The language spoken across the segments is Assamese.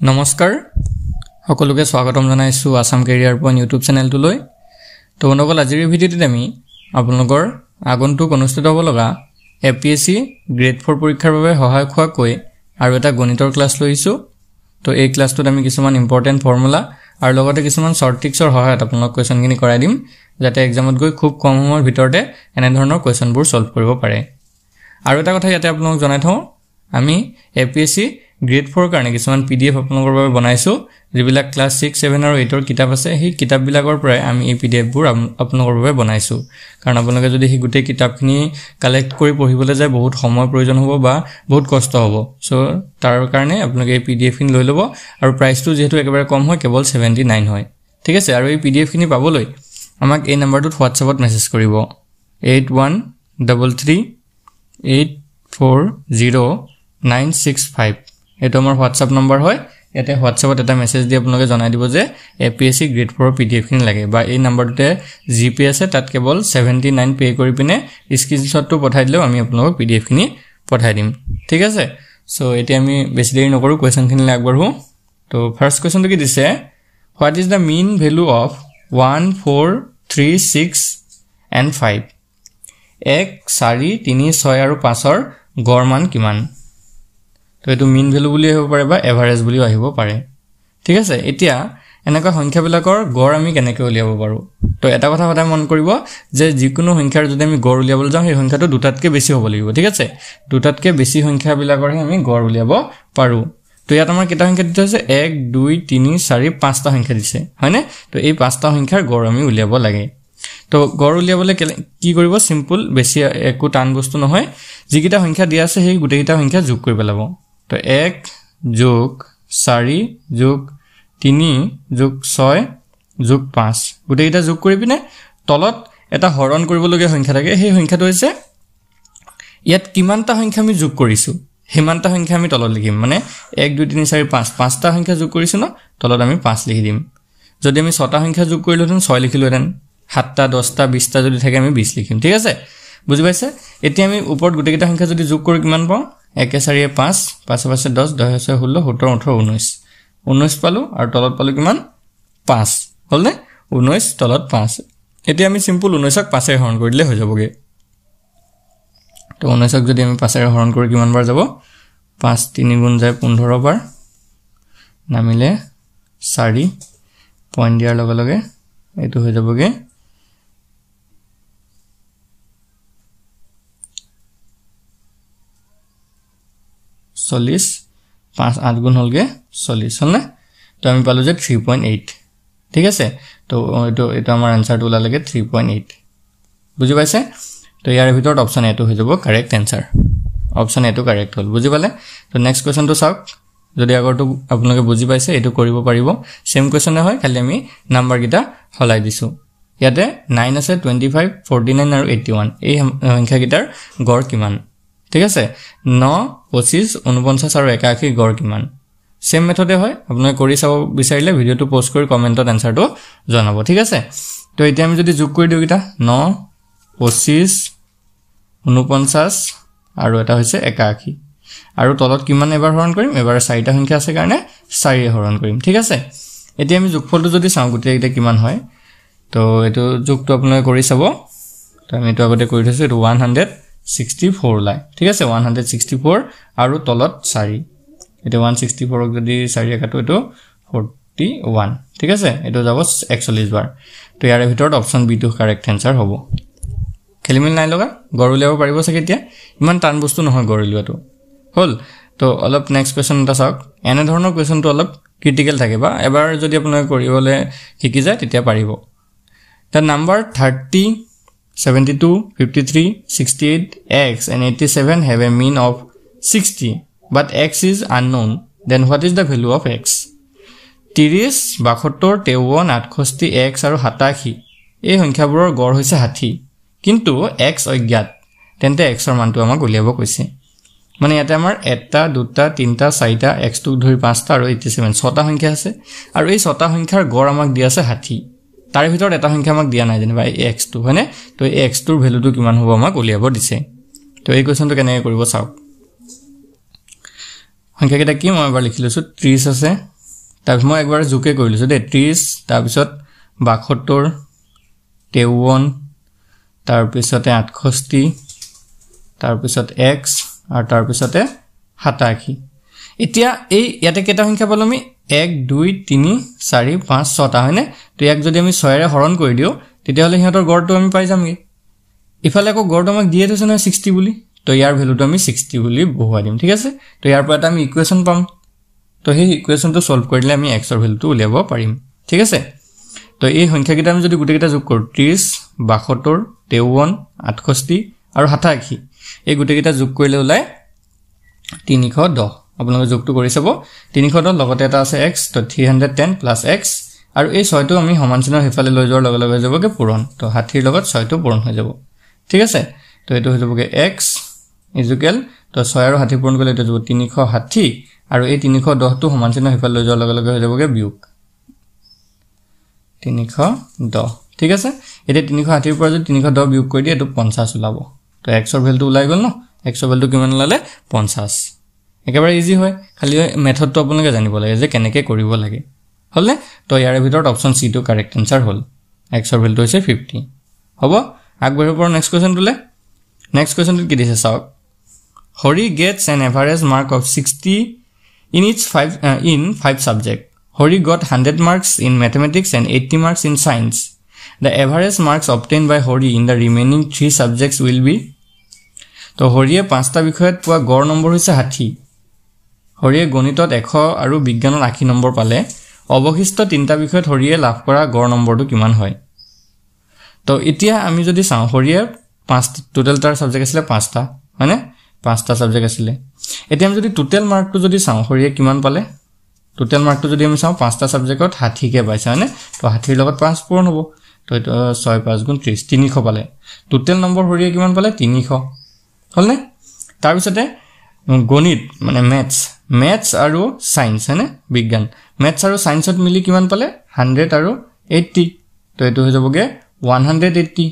নমস্কাৰ সকলোকে স্বাগতম জনাইছো আসাম কেৰিয়াৰ পইণ্ট ইউটিউব চেনেলটোলৈ। তো বন্ধুসকল আজিৰ ভিডিঅ'টোত আমি আপোনালোকৰ আগন্তুক অনুষ্ঠিত হ'ব লগা APSC গ্ৰেড 4 পৰীক্ষাৰ বাবে সহায়ক হোৱাকৈ আৰু এটা গণিতৰ ক্লাছ লৈছো। তো এই ক্লাছটোত আমি কিছুমান ইম্পৰ্টেন্ট ফৰ্মুলা আৰু লগতে কিছুমান শৰ্ট ট্ৰিক্সৰ সহায়ত আপোনালোক কোৱেশ্যনখিনি কৰাই দিম যাতে এক্সামত গৈ খুব কম সময়ৰ ভিতৰতে এনে ধৰণৰ কোৱেশ্যনবোৰ সলভ কৰিব পাৰে। আৰু এটা কথা ইয়াতে আপোনালোক জনাই থওঁ, আমি APSC গ্ৰেড 4 কাৰণে কিছুমান PDF আপোনালোকৰ বাবে বনাইছো, যিবিলাক ক্লাছ 6, 7 আৰু 8 ৰ কিতাপ আছে। সেই কিতাপবিলাকৰ পৰাই আমি এই PDF বোৰ আপোনালোকৰ বাবে বনাইছো, কাৰণ আপোনালোকে যদি সেই গোটেই কিতাপখিনি কালেক্ট কৰি পঢ়িবলৈ যায় বহুত সময় প্ৰয়োজন হ'ব বা বহুত কষ্ট হ'ব। সো তাৰ কাৰণে আপোনালোকে এই PDF খিনি লৈ ল'ব আৰু প্ৰাইচটো যেহেতু একেবাৰে কম হয়, কেৱল 79 হয়। ঠিক আছে, আৰু এই PDF খিনি পাবলৈ আমাক এই নম্বৰটোত WhatsAppত মেছেজ কৰিব 8133840965। এটো আমাৰ WhatsApp নম্বৰ হয়। এতে WhatsAppত এটা মেছেজ দি আপোনালোকে জনাই দিব যে APSC গ্ৰেড 4 ৰ PDF খিনি লাগে, বা এই নম্বৰটোতে GPay আছে, তাত কেৱল 79 পে কৰি পিনে স্ক্ৰিনশ্বটটো পঠাই দিলেও আমি আপোনালোকক PDF খিনি পঠাই দিম। ঠিক আছে, সো এতিয়া আমি বেছি দেৰি নকৰো, কোৱেশ্যনখিনিলৈ আগবাঢ়ো। তো ফাৰ্স্ট কোৱেশ্যনটো কি দিছে, what is the mean value of 1, 4, 3, 6 and 5? 1, 4, 3, 6 আৰু 5 ৰ গড় মান কিমান? তো এটো মিন ভ্যালু বুলি আহিব পাৰে বা এভাৰেজ বুলি আহিব পাৰে। ঠিক আছে, এতিয়া এনেকুৱা সংখ্যাবিলাকৰ গড় আমি কেনেকৈ উলিয়াব পাৰো? তো এটা কথা সদায় মন কৰিব যে যিকোনো সংখ্যাৰ যদি আমি গড় উলিয়াবলৈ যাওঁ, সেই সংখ্যাটো দুটাতকৈ বেছি হ'ব লাগিব। ঠিক আছে, দুটাতকৈ বেছি সংখ্যাবিলাকৰহে আমি গড় উলিয়াব পাৰো। তো ইয়াত আমাৰ কেইটা সংখ্যা দিছে? 1, 2, 3, 4, 5টা সংখ্যা দিছে, হয়নে? তো এই 5টা সংখ্যাৰ গড় আমি উলিয়াব লাগে। তো গড় উলিয়াবলৈ কি কৰিব? সিম্পল, বেছি একো টান বস্তু নহয়। যিকেইটা সংখ্যা দিয়া আছে সেই গোটেইকেইটা সংখ্যা যোগ কৰি পেলাব। তো 1 যোগ 4 যোগ 3 যোগ 6 যোগ 5 গোটেইকেইটা যোগ কৰি পিনে তলত এটা হৰণ কৰিবলগীয়া সংখ্যা থাকে। সেই সংখ্যাটো হৈছে ইয়াত কিমানটা সংখ্যা আমি যোগ কৰিছো সিমানটা সংখ্যা আমি তলত লিখিম। মানে 1, 2, 3, 4, 5 5টা সংখ্যা যোগ কৰিছো ন, তলত আমি 5 লিখি দিম। যদি আমি 6টা সংখ্যা যোগ কৰিলোহেঁতেন 6 লিখিলোহেঁতেন, 7টা 10টা 20টা যদি থাকে আমি 20 লিখিম। ঠিক আছে, বুজি পাইছে? এতিয়া আমি ওপৰত গোটেইকেইটা সংখ্যা যদি যোগ কৰি কিমান পাওঁ? 1, 4, 5 5 5 10 10 16 17 18 19 19 পালো, আৰু তলত পালো কিমান? 5 হ'ল নে? 19 তলত 5। এতিয়া আমি সিম্পল 19ক 5 হৰণ কৰি দিলে হৈ যাবগে। তো 19ক যদি আমি 5 হৰণ কৰি কিমান বাৰ যাব? 5 3 গুণ যায় 15 বাৰ, নামিলে 4 পইণ্ট দিয়াৰ লগে লগে এইটো হৈ যাবগে 40। 5 8 গুণ হলগে 40 হল না? তো আমি পালো যে 3.8। ঠিক আছে, তো এটা আমাৰ আনসাৰটো ওলালেগে 3.8। বুজি পাইছে? তো ইয়াৰ ভিতৰত অপচন এটো হৈ যাব কাৰেক্ট আনসাৰ। অপচন এটো কাৰেক্ট হল, বুজি পালে? তো নেক্সট কোৱেশ্যনটো চাওক। যদি আগৰটো আপোনালোকে বুজি পাইছে, এটো কৰিব পাৰিব। সেম কোৱেশ্যনে হয়, খালি আমি নাম্বাৰ কিটা হলাই দিছো। ইয়াতে 9 আছে, 25 49 আৰু 81। এই সংখ্যা কিটাৰ গড় কিমান? ঠিক আছে, 9 25 49 আৰু 81 গড় কিমান? সেম মেথডে হয়, আপোনালোকে কৰি চাব বিচাৰিলে ভিডিঅটো পোষ্ট কৰি কমেন্টত আনসাৰটো জনাব। ঠিক আছে, তো এতিয়া আমি যদি যোগ কৰি দিও কিটা 9 25 49 আৰু এটা হৈছে 81, আৰু তলত কিমান এবাৰ হৰণ কৰিম? এবাৰ 4টা সংখ্যা আছে কাৰণে 4 হৰণ কৰিম। ঠিক আছে, এতিয়া আমি যোগফলটো যদি চাওঁ গোটেইকেইটা কিমান হয়, তো এটো যোগটো আপোনালোকে কৰি চাব। তো আমি এটো আগতে কৰি থৈছো, এটো 164 ওলাই। ঠিক আছে, 164 আৰু তলত 4। এটা 164ক যদি 4 কাটো এটো 41। ঠিক আছে, এটো যাব 41 বাৰ। তো ইয়াৰ ভিতৰত অপচন বি টো কাৰেক্ট আনসাৰ হ'ব। খেলিমেল নাই লগা, গড় উলিয়াব পাৰিব চাগে। এতিয়া ইমান টান বস্তু নহয় গড় উলিওৱাটো, হ'ল। তো অলপ নেক্সট কোৱেশ্যন এটা চাওক। এনে ধৰণৰ কোৱেশ্যনটো অলপ ক্ৰিটিকেল থাকে, বা এবাৰ যদি আপোনালোকে কৰিবলৈ শিকি যায় তেতিয়া পাৰিব। The number 30 72 53 68 x and 87 have a mean of 60, but x is unknown. Then what is the value of x? 30 72 53 68 x আৰু 87 এই সংখ্যাবোৰৰ গড় হৈছে 60, কিন্তু x অজ্ঞাত। তেন্তে x ৰ মানটো আমাক উলিয়াব কৈছে। মানে ইয়াতে আমাৰ 1 2 3 4 x টো ধৰি 5টা আৰু 87 6টা সংখ্যা আছে, আৰু এই 6টা সংখ্যাৰ গড় আমাক দিয়া আছে 60। তাৰ ভিতৰত এটা সংখ্যা আমাক দিয়া নাই, যেনিবা x2 হয়নে? তো এই x2ৰ ভ্যালুটো কিমান হ'ব আমাক উলিয়াব দিছে। তো এই কোৱেশ্যনটো কেনেকৈ কৰিব চাওক। সংখ্যাকেইটা কি মই এবাৰ লিখি লৈছো 30 আছে তাৰপিছত মই একবাৰ জোকে কৰি লৈছো দে 30 তাৰপিছত 72 53 তাৰপিছতে 68 তাৰপিছত x আৰু তাৰপিছতে 87 এতিয়া এই ইয়াতে কেটা সংখ্যা পালো আমি 1 2 3 4 5 6টা হয়নে তো ইয়াক যদি আমি 6 ৰে হৰণ কৰি দিও তেতিয়া হলে হিহঁতৰ গড়টো আমি পাই যামগে ইফালে আকৌ গড়টো আমাক দিয়ে থৈছে না 60 বুলি তো ইয়াৰ ভ্যালুটো আমি 60 বুলি বহুৱাই দিম ঠিক আছে তো ইয়াৰ পৰা আমি ইকুৱেচন পাম তো সেই ইকুৱেচনটো সলভ কৰিলে আমি x ৰ ভ্যালুটো উলিয়াব পাৰিম ঠিক আছে তো এই সংখ্যাকেইটা আমি যদি গুটেকেইটা যোগ কৰো 30 72 53 68 আৰু 87 এই গুটেকেইটা যোগ কৰিলে ওলাই 310 আপোনালোকে যোগটো কৰি চাব 310 লগতে এটা আছে x তো 310 + x আৰু এই 6টো আমি সমান চিনৰ হেফালে লৈ যোৱাৰ লগে লগে যাবগে পূৰণ তো 60 ৰ লগত 6টো পূৰণ হৈ যাব ঠিক আছে তো এটো হৈ যাবগে x তো 6 আৰু 60 পূৰণ কৰিলে এটো যাব 360 আৰু এই 310 টো সমান চিনৰ হেফালে লৈ যোৱাৰ লগে লগে হৈ যাবগে বিয়োগ 310 ঠিক আছে এতিয়া 360 ৰ পৰা যদি 310 বিয়োগ কৰি দিয়ে এটো 50 ওলাব তো x ৰ ভ্যালুটো ওলাই গল ন x ৰ ভ্যালুটো কিমান ওলালে 50 একেবাৰে ইজি হয় খালি মেথডটো আপোনালোকে জানিব লাগে যে কেনেকৈ কৰিব লাগে হলনে তো ইয়াৰ ভিতৰত অপচন সি টো কাৰেক্ট আনসাৰ হল x ৰ ভ্যালুটো হৈছে 50 হ'ব আগবাঢ়িব পৰা নেক্সট কোৱেশ্চনটোলে নেক্সট কোৱেশ্চনটো কি দিছে চাওক Hori gets an average mark of 60 in each 5 subject Hori got 100 marks in mathematics and 80 marks in science the average marks obtained by Hori in the remaining 3 subjects will be তো হৰিয়ে 5টা বিষয়ত পোৱা গড় নম্বৰ হৈছে 60 হৰিয়ে গণিতত 100 আৰু বিজ্ঞানত 80 নম্বৰ পালে অবশিষ্ট 3টা বিষয়ত হৰিয়ে লাভ কৰা গড় নম্বৰটো কিমান হয় তো এতিয়া আমি যদি চাও হৰিয়ে 5 টোটাল তাৰ সাবজেক্ট আছিল 5টা মানে 5টা সাবজেক্ট আছিল এতিয়া আমি যদি টোটাল মাৰ্কটো যদি চাও হৰিয়ে কিমান পালে টোটাল মাৰ্কটো যদি আমি চাও 5টা সাবজেক্টত 60 কে পাইছে মানে তো 60 ৰ লগত 5 পূৰণ হ'ব তো 6 5 গুণ 30 300 পালে টোটাল নম্বৰ হৰিয়ে কিমান পালে 300 হলনে তাৰ পিছতে গণিত মানে ম্যাথছ আৰু সায়েন্স হয়নে বিজ্ঞান ম্যাথছ আৰু সায়েন্সত মিলি কিমান পালে 100 আৰু 80 তো এটো হৈ যাবগে 180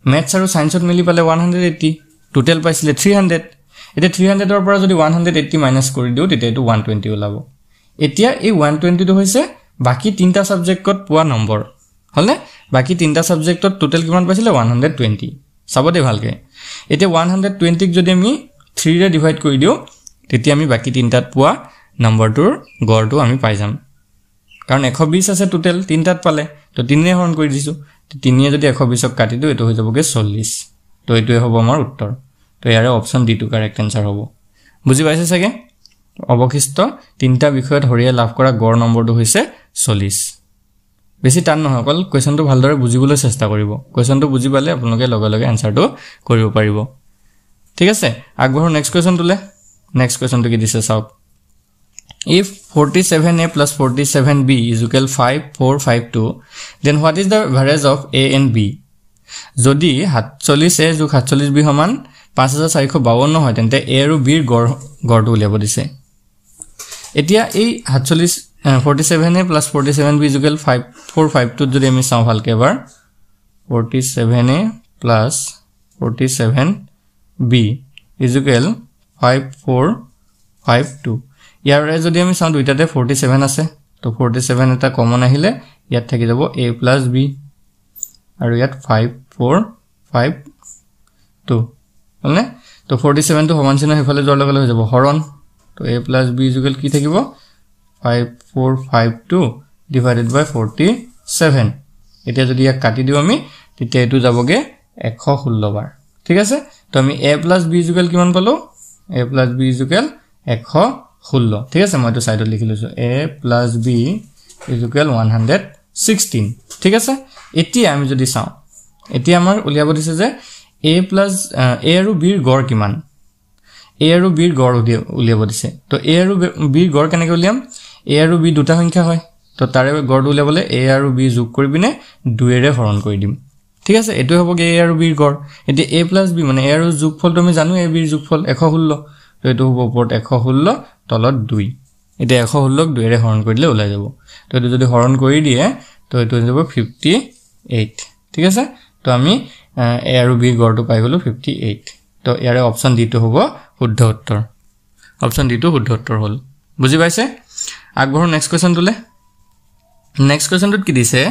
ম্যাথছ আৰু সায়েন্সত মিলি পালে 180 টোটাল পাইছিলে 300 এতিয়া 300 ৰ পৰা যদি 180 মাইনাস কৰি দিও তেতিয়া এটো 120 ওলাব এতিয়া এই 120 টো হৈছে বাকি 3টা সাবজেক্টত পোৱা নম্বৰ হলনে বাকি 3টা সাবজেক্টত টোটাল কিমান পাইছিলে 120 সাবতে ভালকে এতিয়া 120 ক যদি আমি 3 ৰে ডিভাইড কৰি দিও তেতিয়া আমি বাকি 3টাত পোৱা নম্বৰটোৰ গড়টো আমি পাই যাম কাৰণ 120 আছে টোটাল 3টাত পালে তো 3 ৰে হৰণ কৰি দিছো 3 এ যদি 120 ক কাটি দিও এটো হৈ যাবগে 40 তো এটোই হ'ব আমাৰ উত্তৰ তো ইয়াৰে অপচন ডি টো কাৰেক্ট আনসাৰ হ'ব বুজি পাইছে চাগে অবশিষ্ট 3টা বিষয়ত হৰিয়ে লাভ কৰা গড় নম্বৰটো হৈছে 40 বেছি টান নহয় অকল কোৱেশ্চনটো ভালদৰে বুজিবলৈ চেষ্টা কৰিব কোৱেশ্চনটো বুজি পালে আপোনালোকে লগে লগে আনসাৰটো কৰিব পাৰিব ঠিক আছে আগবঢ়ো নেক্সট কোৱেশ্চনটোলে নেক্সট কোৱেশ্চনটো কি দিছে চাওক if 47a plus 47b is equal 5452 then what is the average of a and b যদি 47a যোগ 47b সমান 5452 হয় তেন্তে a আৰু b ৰ গড়টো উলিয়াব দিছে এতিয়া এই 47a plus 47b is equal 5452 যদি আমি চাও ভালকে এবাৰ 47a plus 47b is equal 5452 ইয়াৰে যদি আমি চাও দুইটাতে 47 আছে তো 47 এটা কমন আহিলে ইয়াত থাকি যাব a plus b আৰু ইয়াত 5452 হলনে তো 47 টো সমান চিহ্ন হেফালে যোৱাৰ লগে লগে হৈ যাব হৰণ তো a plus b is equal কি থাকিব 5452 divided by 47 এতিয়া যদি ইয়াক কাটি দিও আমি তেতিয়া এটো যাবগে 116 বাৰ ঠিক আছে তো আমি a plus b is equal কিমান পালো a plus b is equal 116 ঠিক আছে মই তো সাইডত লিখি লৈছো a plus b is equal 116 ঠিক আছে এতিয়া আমি যদি চাও এতিয়া আমাৰ উলিয়াব দিছে যে a plus a আৰু b ৰ গড় কিমান a আৰু b ৰ গড় উলিয়াব দিছে তো a আৰু b ৰ গড় কেনেকৈ উলিয়াম a আৰু b দুটা সংখ্যা হয় তো তাৰে গড় উলিয়াবলে a আৰু b যোগ কৰি বিনে 2 ৰে হৰণ কৰি দিম ঠিক আছে এটো হবগে a আৰু b ৰ গড় এতিয়া a plus b মানে a আৰু যোগফল তুমি জানো a b ৰ যোগফল 116 তো এটো হ'ব ওপৰত 116 তলত 2 এটা 116 ক 2 ৰে হৰণ কৰিলে ওলাই যাব তো এটো যদি হৰণ কৰি দিয়ে তো এটো হৈ যাব 58 ঠিক আছে তো আমি a আৰু b ৰ গড়টো পাই গলো 58 তো ইয়াৰে অপচন ডি টো হ'ব শুদ্ধ উত্তৰ অপশন ডি টো শুদ্ধ উত্তৰ হ'ল বুজি পাইছে আগবঢ়ো নেক্সট কোৱেশ্চনটোলে নেক্সট কোৱেশ্চনটোত কি দিছে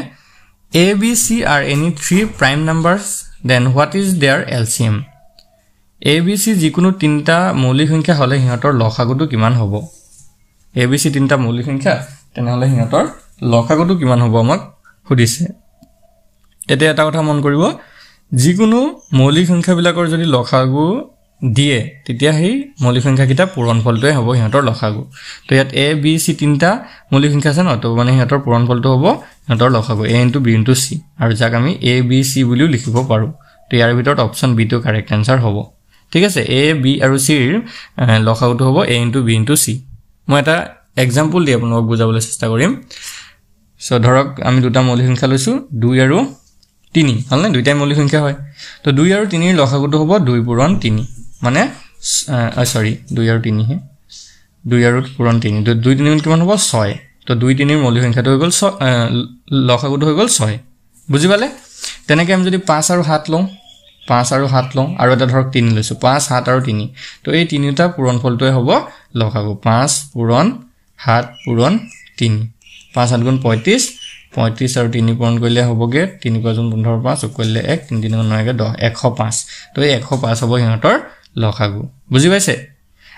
A B C are any three prime numbers then what is their LCM A B C যিকোনো তিনটা মৌলিক সংখ্যা হলে হিহঁতৰ লসাগুটো কিমান হ'ব A B C তিনটা মৌলিক সংখ্যা তেনেহলে হিহঁতৰ লসাগুটো কিমান হ'ব আমাক সুধিছে এতিয়া এটা কথা মন কৰিব যিকোনো মৌলিক সংখ্যাবিলাকৰ যদি লসাগু দিয়ে তেতিয়া সেই মৌলিক সংখ্যা কিটা পূৰণফলটোৱে হ'ব হিহঁতৰ লসাগু তো ইয়াত A B C তিনটা মৌলিক সংখ্যা আছে ন তো মানে হিহঁতৰ পূৰণফলটো হ'ব হিহঁতৰ লসাগু A * B * C আৰু যাক আমি A B C বুলিও লিখিব পাৰো তো ইয়াৰ ভিতৰত অপচন বি টো কাৰেক্ট আনসাৰ হ'ব ঠিক আছে A B আৰু C ৰ লসাগুটো হ'ব A * B * C মই এটা এক্সাম্পল দি আপোনাক বুজাবলৈ চেষ্টা কৰিম সো ধৰক আমি দুটা মৌলিক সংখ্যা লৈছো 2 আৰু 3 হলনে দুইটাই মৌলিক সংখ্যা হয় তো 2 আৰু 3 ৰ লসাগুটো হ'ব 2 পূৰণ 3 মানে সৰি 2 আৰু 3 হে 2 আৰু পূৰণ 3 2 3 কিমান হ'ব 6 তো 2 3 ৰ মৌলিক সংখ্যাটো হৈ গ'ল লসাগুটো হৈ গ'ল 6 বুজি পালে তেনেকৈ আমি যদি 5 আৰু 7 লওঁ 5 আৰু 7 লওঁ আৰু এটা ধৰক 3 লৈছো 5 7 আৰু 3 তো এই তিনিটা পূৰণফলটোৱে হ'ব লসাগু 5 পূৰণ 7 পূৰণ 3 5 7 গুণ 35 35 আৰু 3 পূৰণ কৰিলে হ'বগে 3 5 15 5 কৰিলে 1 3 3 9 10 105 তো এই 105 হ'ব হিহঁতৰ লসাগু বুজি পাইছে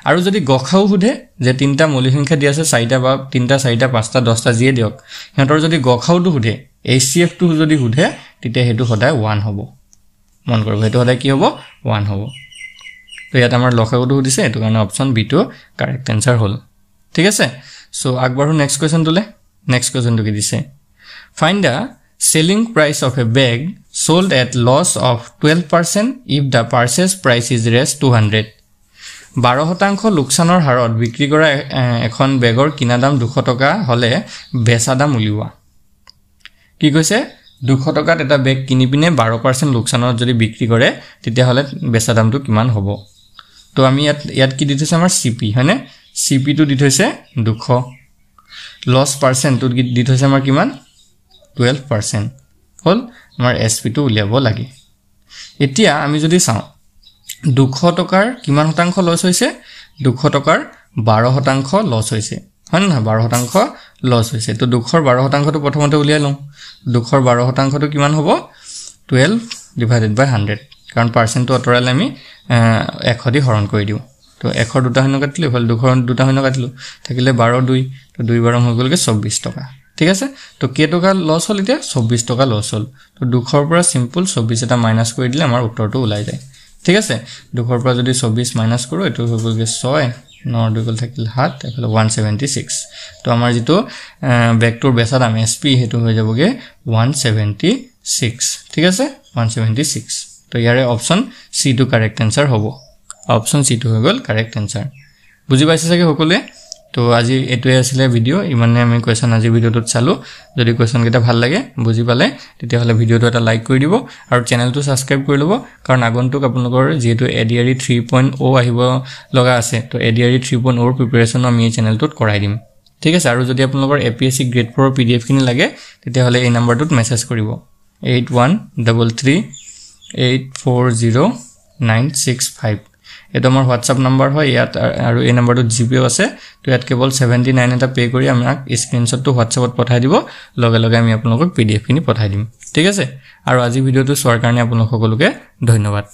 আৰু যদি গখাও সুধে যে তিনটা মৌলিক সংখ্যা দি আছে 4টা বা 3টা 4টা 5টা 10টা জিয়ে দিয়ক হিহঁতৰ যদি গখাওটো সুধে HCF টো যদি সুধে তেতিয়া হেতু সদায় 1 হ'ব মন কৰিব হেতু সদায় কি হ'ব 1 হ'ব তো ইয়াত আমাৰ লসাগুটো সুধিছে এটো কাৰণে অপচন বি টো কাৰেক্ট আনসাৰ হ'ল ঠিক আছে সো আগবাঢ়ো নেক্সট কোৱেশ্চনটোলে নেক্সট কোৱেশ্চনটো কি দিছে find the selling price of a bag sold at loss of 12% if the purchase price is raised 200 12% লোকসানৰ হাৰত বিক্ৰী কৰা এখন বেগৰ কিনা দাম 200 টকা হলে বেচা দাম উলিওৱা কি কৈছে 200 টকাত এটা বেগ কিনি পিনে 12% লোকসানত যদি বিক্ৰী কৰে তেতিয়া হলে বেচা দামটো কিমান হ'ব তো আমি ইয়াত কি দিছে আমাৰ সিপি হয়নে সিপি টো দি থৈছে 200 লস পাৰ্সেন্ট টো দি থৈছে আমাৰ কিমান 12% হল আমাৰ এসপি টো উলিয়াব লাগে এতিয়া আমি যদি চাও 200 টকাৰ কিমান শতাংশ লস হৈছে 200 টকাৰ 12% লস হৈছে হয় না 12% লস হৈছে তো 200 12% টো প্ৰথমতে উলিয়াই লওঁ 200 12% টো কিমান হ'ব 12 ডিভাইডেড বাই 100 কাৰণ পাৰ্সেন্ট টো অতৰালে আমি 100 দি হৰণ কৰি দিও তো 100 দুটা শূন্য কাটিলে হল 200 দুটা শূন্য কাটিলো থাকিলে 12 2 তো 2 12 হৈ গলকে 24 টকা ঠিক আছে তো কে টকা লস হল এতিয়া 24 টকা লস হল তো 200 ৰ পৰা সিম্পল 24 এটা মাইনাস কৰি দিলে আমাৰ উত্তৰটো ওলাই যায় ঠিক আছে 200 ৰ পৰা যদি 24 মাইনাস কৰো এটো হৈ গলকে 6 9 2 গল থাকিল 7 এফালে 176 তো আমাৰ যেটো বেকটোৰ বেচা দাম এসপি হেতু হৈ যাবগে 176 ঠিক আছে 176 তো ইয়াৰে অপচন সি টো কাৰেক্ট আনসাৰ হ'ব অপচন সি টো হৈ গল কাৰেক্ট আনসাৰ বুজি পাইছে চাগে সকলোৱে তো আজি এটোই আছিল ভিডিও ইমানে আমি কোৱেশ্চন আজি ভিডিওটোত চালো যদি কোৱেশ্চন কেটা ভাল লাগে বুজি পালে তেতিয়া হলে ভিডিওটো এটা লাইক কৰি দিব আৰু চেনেলটো সাবস্ক্ৰাইব কৰি লব কাৰণ আগন্তুক আপোনালোকৰ যেটো এডিআৰই 3.0 আহিব লগা আছে তো এডিআৰই 3.0 ৰ প্ৰিপাৰেচন আমি এই চেনেলটোত কৰাই দিম ঠিক আছে আৰু যদি আপোনালোকৰ এপিএসসি গ্ৰেড 4 ৰ পিডিএফ কিনি লাগে তেতিয়া হলে এই নম্বৰটোত মেছেজ কৰিব 8133840965 এটা আমাৰ WhatsApp নম্বৰ হয় ইয়াত আৰু এই নম্বৰটো জিপেও আছে তো ইয়াত কেৱল 79 এটা পে কৰি আমাক স্ক্ৰিনশ্বটটো WhatsAppত পঠাই দিব লগে লগে আমি আপোনালোকক পিডিএফ কিনি পঠাই দিম ঠিক আছে আৰু আজি ভিডিওটো চোৱাৰ কাৰণে আপোনালোক সকলোকে ধন্যবাদ